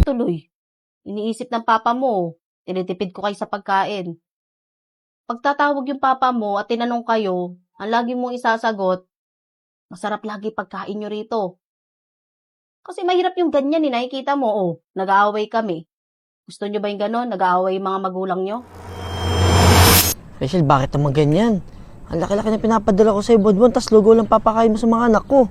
tuloy? Iniisip ng papa mo, tinitipid ko kayo sa pagkain. Pagtatawag yung papa mo at tinanong kayo, ang lagi mong isasagot, masarap lagi pagkain nyo rito. Kasi mahirap yung ganyan nakikita mo, nag-aaway kami. Gusto nyo ba yung gano'n? Nag-aaway yung mga magulang nyo? Rachel, bakit naman ganyan? Ang laki-laki na pinapadala ko sa'yo, buwan-buwan, tas lugaw lang papakain mo sa mga anak ko.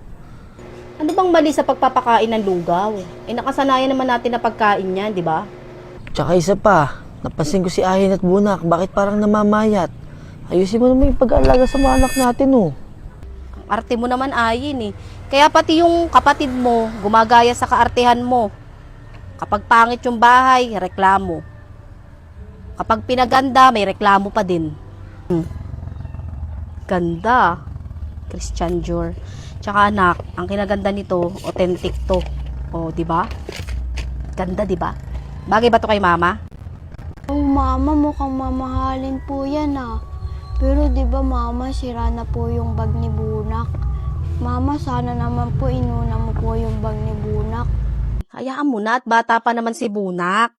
Ano bang mali sa pagpapakain ng lugaw? Nakasanayan naman natin na pagkain yan, di ba? Tsaka isa pa, napansin ko si Ahin at Bunak, bakit parang namamayat? Ayusin mo naman yung pag-aalaga sa mga anak natin, oh. Ang arte mo naman, Ayin, Kaya pati yung kapatid mo, gumagaya sa kaartehan mo. Kapag pangit yung bahay, reklamo. Kapag pinaganda, may reklamo pa din. Ganda. Christian Dior. Tsaka anak, ang kinaganda nito, authentic to. Di ba? Ganda, di ba? Bagay ba to kay mama? Mama, mukhang mamahalin po yan Pero di ba mama, sira na po yung bag ni Bunak. Mama, sana naman po inuna mo po yung bag ni Bunak. Hayaan mo na at bata pa naman si Bunak.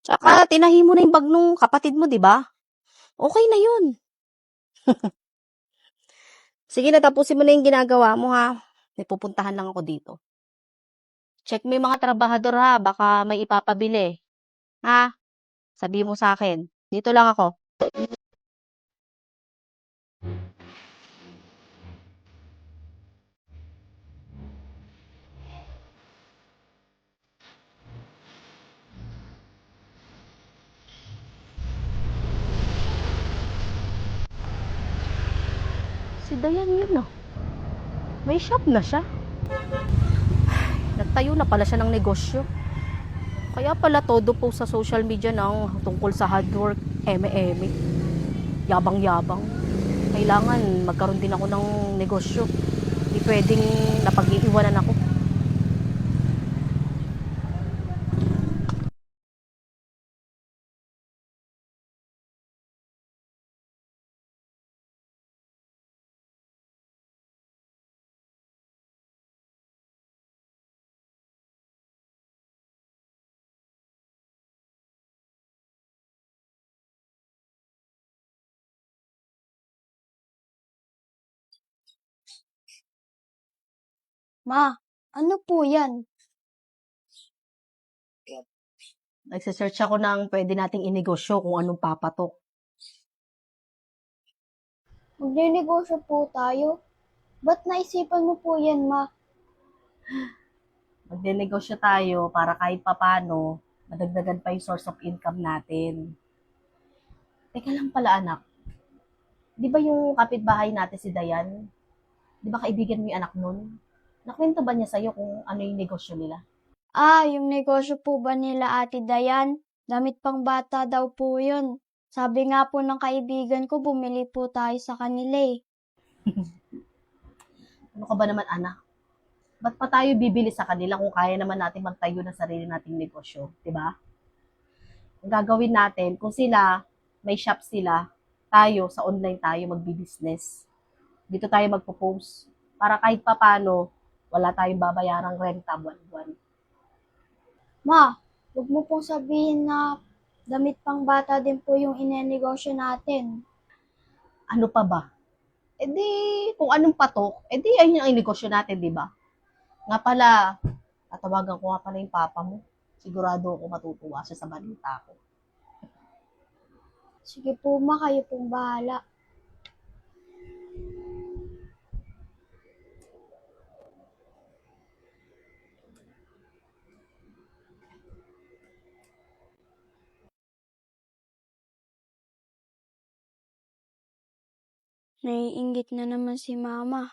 Tsaka tinahi mo na yung bag nung kapatid mo, di ba? Okay na yun. Sige na, tapusin mo na yung ginagawa mo May pupuntahan lang ako dito. Check mo yung mga trabahador baka may ipapabili. Sabi mo sa akin. Dito lang ako. Si Dayan yun May shop na siya. Nagtayo na pala siya ng negosyo. Kaya pala todo po sa social media tungkol sa hard work, eme-eme. Yabang-yabang. Kailangan magkaroon din ako ng negosyo. Hindi pwedeng napag-iiwanan ako. Ma, ano po yan? Nagsisearch ako ng pwede nating inegosyo kung anong papatok. Magne-negosyo po tayo? Ba't naisipan mo po yan, ma? Magne-negosyo tayo para kahit papano, madagdagan pa yung source of income natin. Teka lang pala anak, di ba yung kapitbahay natin si Dayan? Di ba kaibigan mo yung anak nun? Nakwento ba niya sa'yo kung ano yung negosyo nila? Yung negosyo po ba nila Ate Dayan? Damit pang bata daw po yun. Sabi nga po ng kaibigan ko, bumili po tayo sa kanila Ano ka ba naman anak? Ba't pa tayo bibili sa kanila kung kaya naman natin magtayo ng sarili nating negosyo? Di ba? Ang gagawin natin, kung sila, may shop sila, tayo, sa online tayo magbi-business. Dito tayo magpo-post. Para kahit papano, wala tayong babayarang renta buwan-buwan. Ma, huwag mo pong sabihin na damit pang bata din po yung inenegosyo natin. Ano pa ba? Kung anong patok, ayun ang negosyo natin, di ba? Nga pala, tatawagan ko nga pala yung papa mo. Sigurado ako matutuwa siya sa balita ko. Sige po ma, kayo pong bahala. Naiinggit na naman si mama.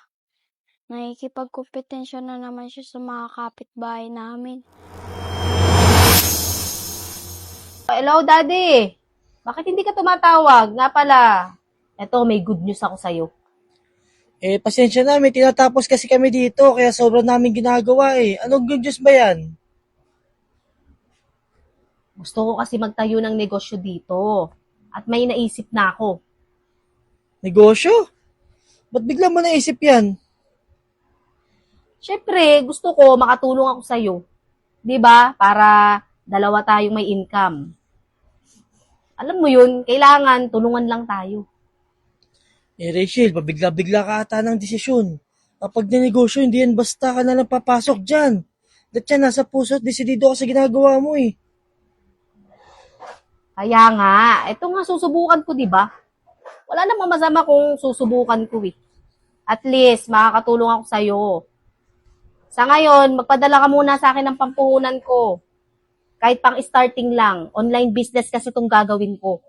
Nakikipagkompetensya na naman siya sa mga kapitbahay namin. Hello, Daddy! Bakit hindi ka tumatawag? Nga pala, eto, may good news ako sa'yo. Pasensya na, may tinatapos kasi kami dito, kaya sobrang namin ginagawa Anong good news ba yan? Gusto ko kasi magtayo ng negosyo dito. At may naisip na ako. Negosyo? Ba't bigla mo naisip yan? Siyempre, gusto ko makatulong ako sa'yo. 'Di ba? Para dalawa tayong may income. Alam mo yun, kailangan tulungan lang tayo. Rachel, pabigla-bigla ka ata ng desisyon. Kapag ninegosyo, hindi yan basta ka na lang papasok dyan. Dahil yan, nasa puso at desidido ka sa ginagawa mo eh. Kaya nga, ito nga susubukan ko, 'di ba? Wala namang masama kung susubukan ko eh. At least makakatulong ako sa'yo. Sa ngayon, magpadala ka muna sa akin ng pampuhunan ko. Kahit pang starting lang, online business kasi itong gagawin ko.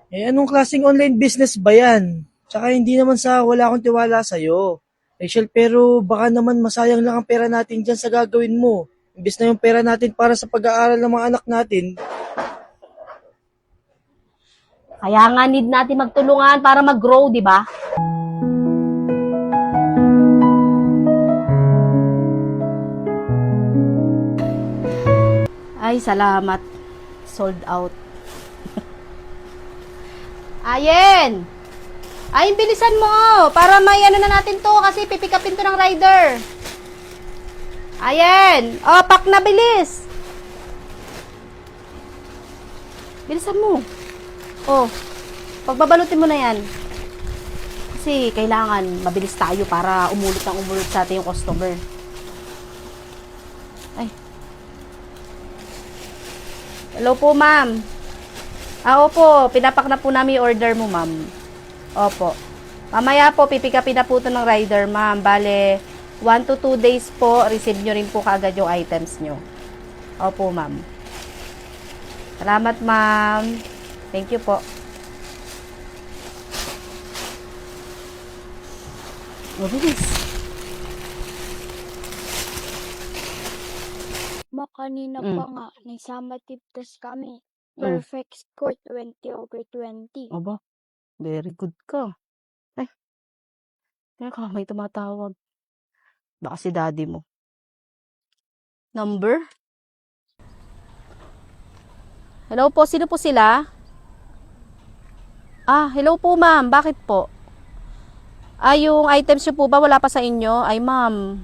Eh, anong klaseng online business ba yan? Tsaka hindi naman sa wala akong tiwala sa'yo. Rachel, pero baka naman masayang lang ang pera natin dyan sa gagawin mo. Imbis na yung pera natin para sa pag-aaral ng mga anak natin. Kaya nga need natin magtulungan para mag-grow, di ba? Ay, salamat. Sold out. Ayen! Ay, bilisan mo para may ano na natin to kasi pipikapin to ng rider. Ayen! Oh, pack na bilis! Bilisan mo. Oh, pagbabalutin mo na yan. Kasi kailangan mabilis tayo para umulot ng umulot sa atin yung customer. Ay. Hello po, ma'am. Opo, pinapak na po namin yung order mo, ma'am. Opo. Mamaya po, pipikapin na po ito ng rider, ma'am. Bale, 1 to 2 days po, receive nyo rin po kaagad yung items nyo. Opo, ma'am. Salamat, ma'am. Thank you po. Mabilis. Kanina Mm. pa nga, nagsama tip test kami. Perfect score, 20/20. Aba, very good ka. Ay, teka, may tumatawag. Baka si daddy mo. Number? Hello po, sino po sila? Hello po ma'am, bakit po? Yung items nyo po ba wala pa sa inyo? Ay ma'am,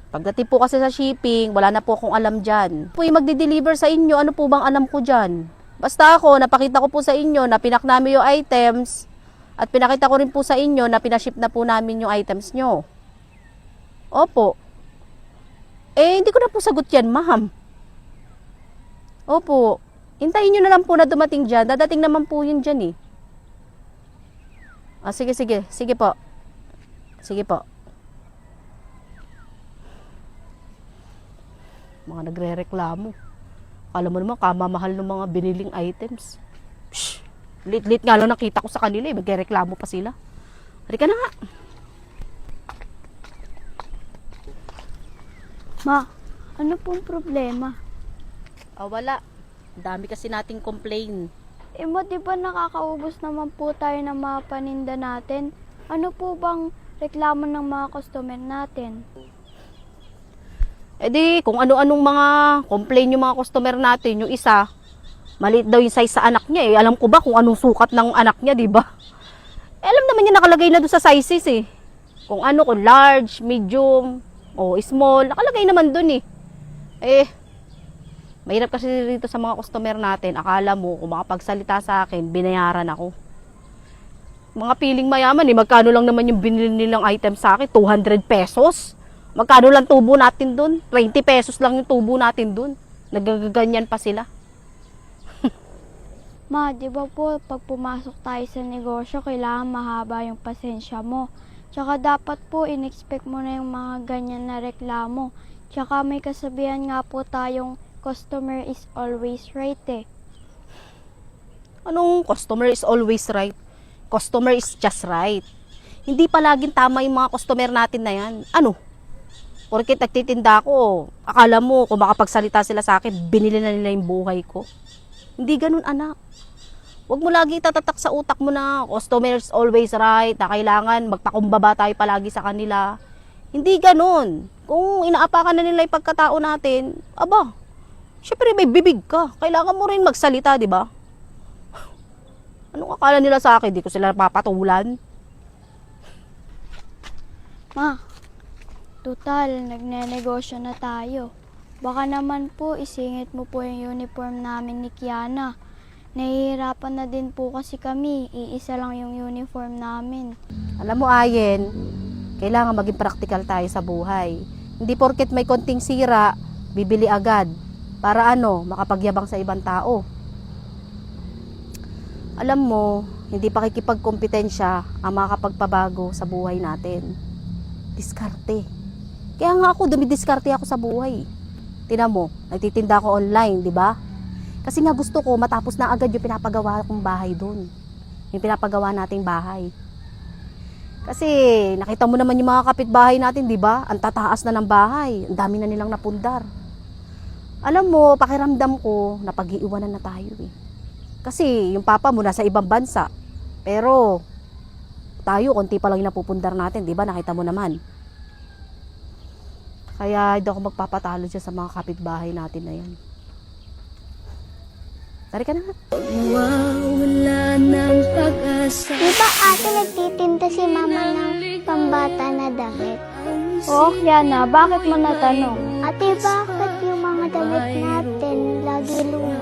pagdating po kasi sa shipping, wala na po akong alam dyan. Po yung magdi-deliver sa inyo, ano po bang alam ko dyan? Basta ako, napakita ko po sa inyo na pinak namin yung items at pinakita ko rin po sa inyo na pinaship na po namin yung items nyo. Opo. Hindi ko na po sagot yan, ma'am. Opo. Hintayin nyo na lang po na dumating dyan. Dadating naman po yun dyan eh. Sige, sige. Sige po. Sige po. Mga nagre-reklamo. Alam mo naman, kamamahal ng mga biniling items. Psh, lit-lit nga lang nakita ko sa kanila eh. Magre-reklamo pa sila. Halika na nga. Ma, ano pong problema? Wala. Dami kasi nating complain. Ma, di ba nakakaubos naman po tayo ng mga paninda natin? Ano po bang reklamo ng mga customer natin? Di, kung ano-anong mga complain yung mga customer natin, yung isa, maliit daw yung size sa anak niya eh. Alam ko ba kung anong sukat ng anak niya, di ba? Alam naman niya nakalagay na doon sa sizes eh. Kung ano, kung large, medium, o small, nakalagay naman doon eh. Mahirap kasi dito sa mga customer natin, akala mo kung makapagsalita sa akin, binayaran ako. Mga piling mayaman magkano lang naman yung binili nilang item sa akin? 200 pesos? Magkano lang tubo natin dun? 20 pesos lang yung tubo natin dun. Nagaganyan pa sila. Ma, di ba po pag pumasok tayo sa negosyo, kailangan mahaba yung pasensya mo. Tsaka dapat po in-expect mo na yung mga ganyan na reklamo. Tsaka may kasabihan nga po tayong customer is always right eh. Anong customer is always right? Customer is just right. Hindi palaging tama yung mga customer natin na yan. Ano? Porket nagtitinda ako, akala mo kung makapagsalita sila sa akin, binili na nila yung buhay ko. Hindi ganun, anak. Huwag mo lagi tatatak sa utak mo na customer is always right, na kailangan magpakumbaba tayo palagi sa kanila. Hindi ganun. Kung inaapakan na nila yung pagkatao natin, syempre may bibig ka. Kailangan mo rin magsalita, di ba? Anong akala nila sa akin? Di ko sila napapatulan. Ma, total, nagne-negosyo na tayo. Baka naman po isingit mo po yung uniform namin ni Kiana. Nahihirapan na din po kasi kami. Iisa lang yung uniform namin. Alam mo, Ayen, kailangan maging practical tayo sa buhay. Hindi porket may konting sira, bibili agad. Para makapagyabang sa ibang tao. Alam mo, hindi pakikipagkompetensya ang makakapagpabago sa buhay natin. Diskarte. Kaya nga ako, dumidiskarte ako sa buhay. Tingnan mo, nagtitinda ako online, di ba? Kasi nga gusto ko matapos na agad yung pinapagawa kong bahay doon. Yung pinapagawa nating bahay. Kasi nakita mo naman yung mga kapitbahay natin, di ba? Ang tataas na ng bahay. Ang dami na nilang napundar. Alam mo, pakiramdam ko, napag-iiwanan na tayo eh. Kasi yung papa mo nasa ibang bansa. Pero tayo, konti pa lang yung napupundar natin, di ba? Nakita mo naman. Kaya hindi ako magpapatalo dyan sa mga kapitbahay natin na yan. Tari ka na nga. Di ba ate nagtitinda si mama ng pambata na damit? Oh, Kiana, bakit mo natanong? Ate, bakit yung mga damit natin lagi luma?